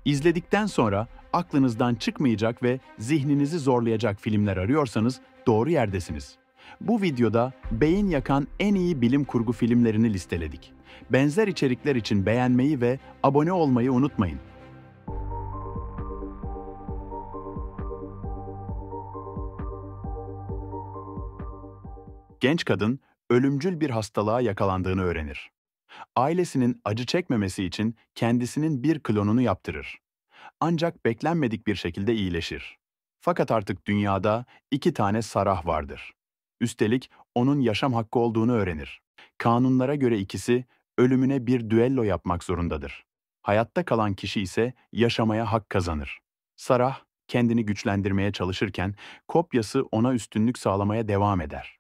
İzledikten sonra aklınızdan çıkmayacak ve zihninizi zorlayacak filmler arıyorsanız doğru yerdesiniz. Bu videoda beyin yakan en iyi bilim kurgu filmlerini listeledik. Benzer içerikler için beğenmeyi ve abone olmayı unutmayın. Genç kadın ölümcül bir hastalığa yakalandığını öğrenir. Ailesinin acı çekmemesi için kendisinin bir klonunu yaptırır. Ancak beklenmedik bir şekilde iyileşir. Fakat artık dünyada 2 tane Sarah vardır. Üstelik onun yaşam hakkı olduğunu öğrenir. Kanunlara göre ikisi ölümüne bir düello yapmak zorundadır. Hayatta kalan kişi ise yaşamaya hak kazanır. Sarah kendini güçlendirmeye çalışırken kopyası ona üstünlük sağlamaya devam eder.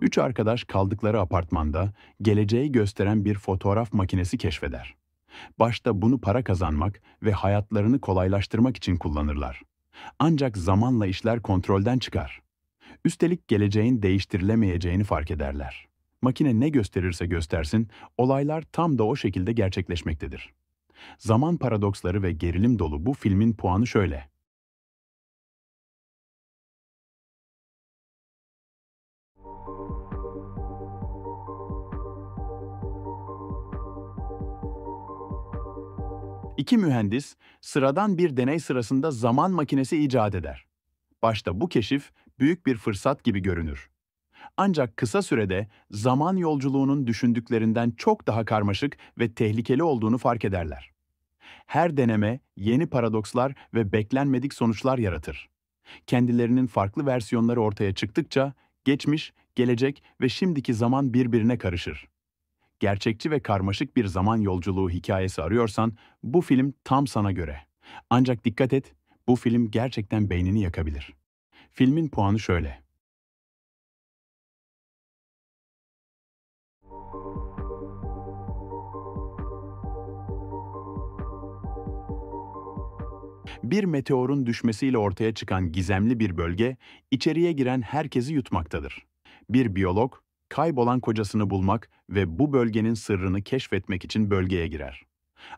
3 arkadaş kaldıkları apartmanda geleceği gösteren bir fotoğraf makinesi keşfeder. Başta bunu para kazanmak ve hayatlarını kolaylaştırmak için kullanırlar. Ancak zamanla işler kontrolden çıkar. Üstelik geleceğin değiştirilemeyeceğini fark ederler. Makine ne gösterirse göstersin, olaylar tam da o şekilde gerçekleşmektedir. Zaman paradoksları ve gerilim dolu bu filmin puanı şöyle. İki mühendis, sıradan bir deney sırasında zaman makinesi icat eder. Başta bu keşif büyük bir fırsat gibi görünür. Ancak kısa sürede zaman yolculuğunun düşündüklerinden çok daha karmaşık ve tehlikeli olduğunu fark ederler. Her deneme yeni paradokslar ve beklenmedik sonuçlar yaratır. Kendilerinin farklı versiyonları ortaya çıktıkça geçmiş, gelecek ve şimdiki zaman birbirine karışır. Gerçekçi ve karmaşık bir zaman yolculuğu hikayesi arıyorsan bu film tam sana göre. Ancak dikkat et, bu film gerçekten beynini yakabilir. Filmin puanı şöyle. Bir meteorun düşmesiyle ortaya çıkan gizemli bir bölge, içeriye giren herkesi yutmaktadır. Bir biyolog, kaybolan kocasını bulmak ve bu bölgenin sırrını keşfetmek için bölgeye girer.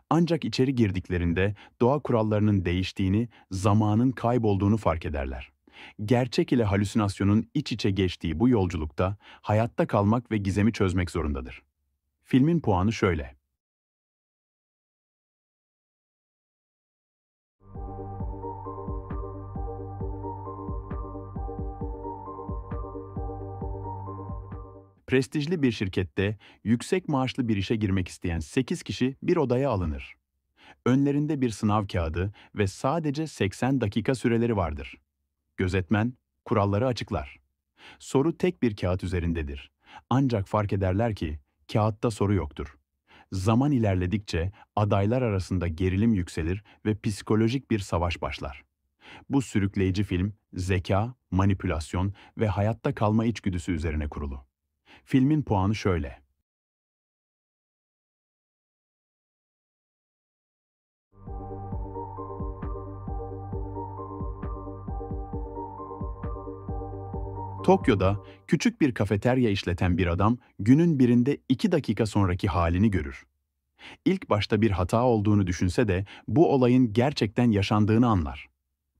Ancak içeri girdiklerinde doğa kurallarının değiştiğini, zamanın kaybolduğunu fark ederler. Gerçek ile halüsinasyonun iç içe geçtiği bu yolculukta hayatta kalmak ve gizemi çözmek zorundadır. Filmin puanı şöyle. Prestijli bir şirkette yüksek maaşlı bir işe girmek isteyen 8 kişi bir odaya alınır. Önlerinde bir sınav kağıdı ve sadece 80 dakika süreleri vardır. Gözetmen kuralları açıklar. Soru tek bir kağıt üzerindedir. Ancak fark ederler ki kağıtta soru yoktur. Zaman ilerledikçe adaylar arasında gerilim yükselir ve psikolojik bir savaş başlar. Bu sürükleyici film, zeka, manipülasyon ve hayatta kalma içgüdüsü üzerine kurulu. Filmin puanı şöyle. Tokyo'da küçük bir kafeterya işleten bir adam günün birinde 2 dakika sonraki halini görür. İlk başta bir hata olduğunu düşünse de bu olayın gerçekten yaşandığını anlar.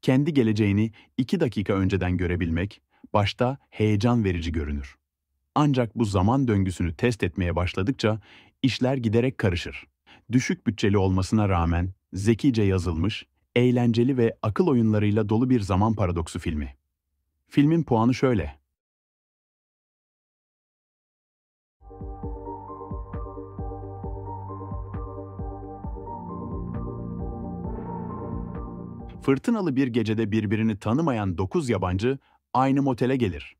Kendi geleceğini 2 dakika önceden görebilmek başta heyecan verici görünür. Ancak bu zaman döngüsünü test etmeye başladıkça işler giderek karışır. Düşük bütçeli olmasına rağmen zekice yazılmış, eğlenceli ve akıl oyunlarıyla dolu bir zaman paradoksu filmi. Filmin puanı şöyle. Fırtınalı bir gecede birbirini tanımayan 9 yabancı aynı motele gelir.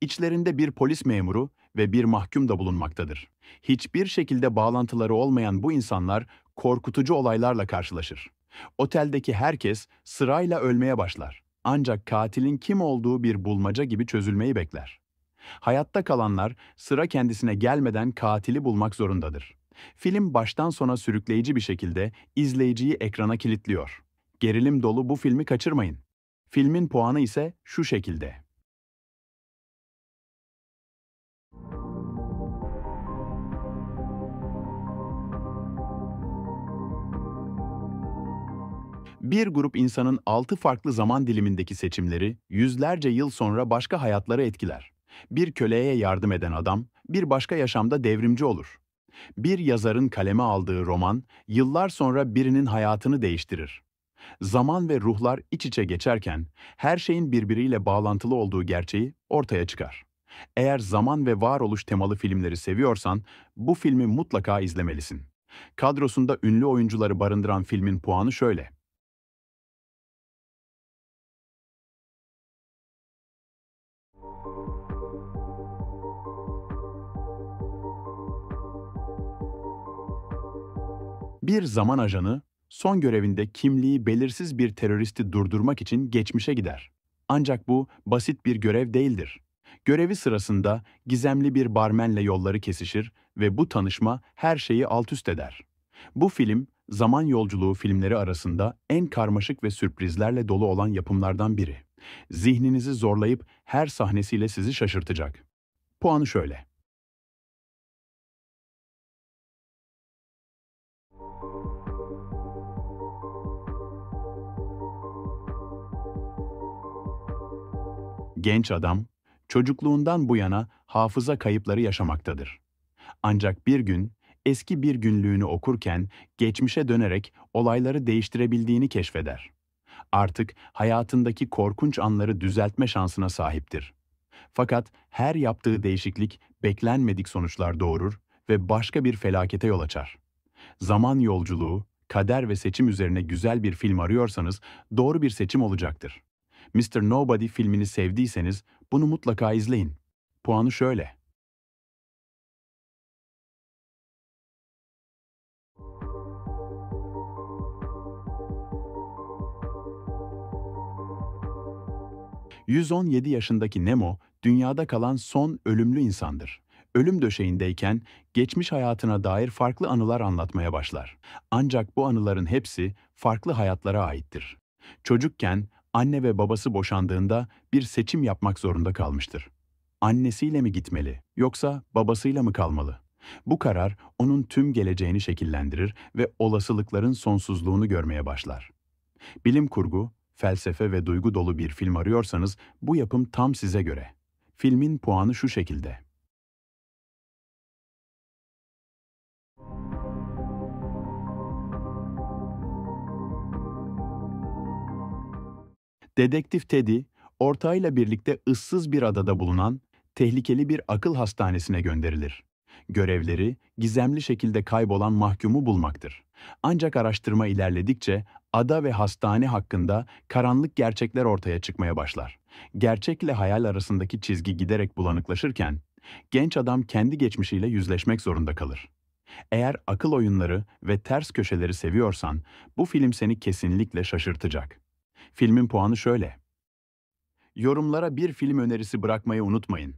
İçlerinde bir polis memuru ve bir mahkum da bulunmaktadır. Hiçbir şekilde bağlantıları olmayan bu insanlar korkutucu olaylarla karşılaşır. Oteldeki herkes sırayla ölmeye başlar. Ancak katilin kim olduğu bir bulmaca gibi çözülmeyi bekler. Hayatta kalanlar sıra kendisine gelmeden katili bulmak zorundadır. Film baştan sona sürükleyici bir şekilde izleyiciyi ekrana kilitliyor. Gerilim dolu bu filmi kaçırmayın. Filmin puanı ise şu şekilde. Bir grup insanın 6 farklı zaman dilimindeki seçimleri yüzlerce yıl sonra başka hayatları etkiler. Bir köleye yardım eden adam, bir başka yaşamda devrimci olur. Bir yazarın kaleme aldığı roman, yıllar sonra birinin hayatını değiştirir. Zaman ve ruhlar iç içe geçerken, her şeyin birbiriyle bağlantılı olduğu gerçeği ortaya çıkar. Eğer zaman ve varoluş temalı filmleri seviyorsan, bu filmi mutlaka izlemelisin. Kadrosunda ünlü oyuncuları barındıran filmin puanı şöyle. Bir zaman ajanı, son görevinde kimliği belirsiz bir teröristi durdurmak için geçmişe gider. Ancak bu basit bir görev değildir. Görevi sırasında gizemli bir barmenle yolları kesişir ve bu tanışma her şeyi altüst eder. Bu film, zaman yolculuğu filmleri arasında en karmaşık ve sürprizlerle dolu olan yapımlardan biri. Zihninizi zorlayıp her sahnesiyle sizi şaşırtacak. Puanı şöyle. Genç adam, çocukluğundan bu yana hafıza kayıpları yaşamaktadır. Ancak bir gün, eski bir günlüğünü okurken geçmişe dönerek olayları değiştirebildiğini keşfeder. Artık hayatındaki korkunç anları düzeltme şansına sahiptir. Fakat her yaptığı değişiklik beklenmedik sonuçlar doğurur ve başka bir felakete yol açar. Zaman yolculuğu, kader ve seçim üzerine güzel bir film arıyorsanız doğru bir seçim olacaktır. Mr. Nobody filmini sevdiyseniz bunu mutlaka izleyin. Puanı şöyle. ...117 yaşındaki Nemo, dünyada kalan son ölümlü insandır. Ölüm döşeğindeyken geçmiş hayatına dair farklı anılar anlatmaya başlar. Ancak bu anıların hepsi farklı hayatlara aittir. Çocukken anne ve babası boşandığında bir seçim yapmak zorunda kalmıştır. Annesiyle mi gitmeli yoksa babasıyla mı kalmalı? Bu karar onun tüm geleceğini şekillendirir ve olasılıkların sonsuzluğunu görmeye başlar. Bilim kurgu, felsefe ve duygu dolu bir film arıyorsanız bu yapım tam size göre. Filmin puanı şu şekilde. Dedektif Teddy, ortağıyla birlikte ıssız bir adada bulunan tehlikeli bir akıl hastanesine gönderilir. Görevleri, gizemli şekilde kaybolan mahkumu bulmaktır. Ancak araştırma ilerledikçe ada ve hastane hakkında karanlık gerçekler ortaya çıkmaya başlar. Gerçekle hayal arasındaki çizgi giderek bulanıklaşırken, genç adam kendi geçmişiyle yüzleşmek zorunda kalır. Eğer akıl oyunları ve ters köşeleri seviyorsan, bu film seni kesinlikle şaşırtacak. Filmin puanı şöyle. Yorumlara bir film önerisi bırakmayı unutmayın.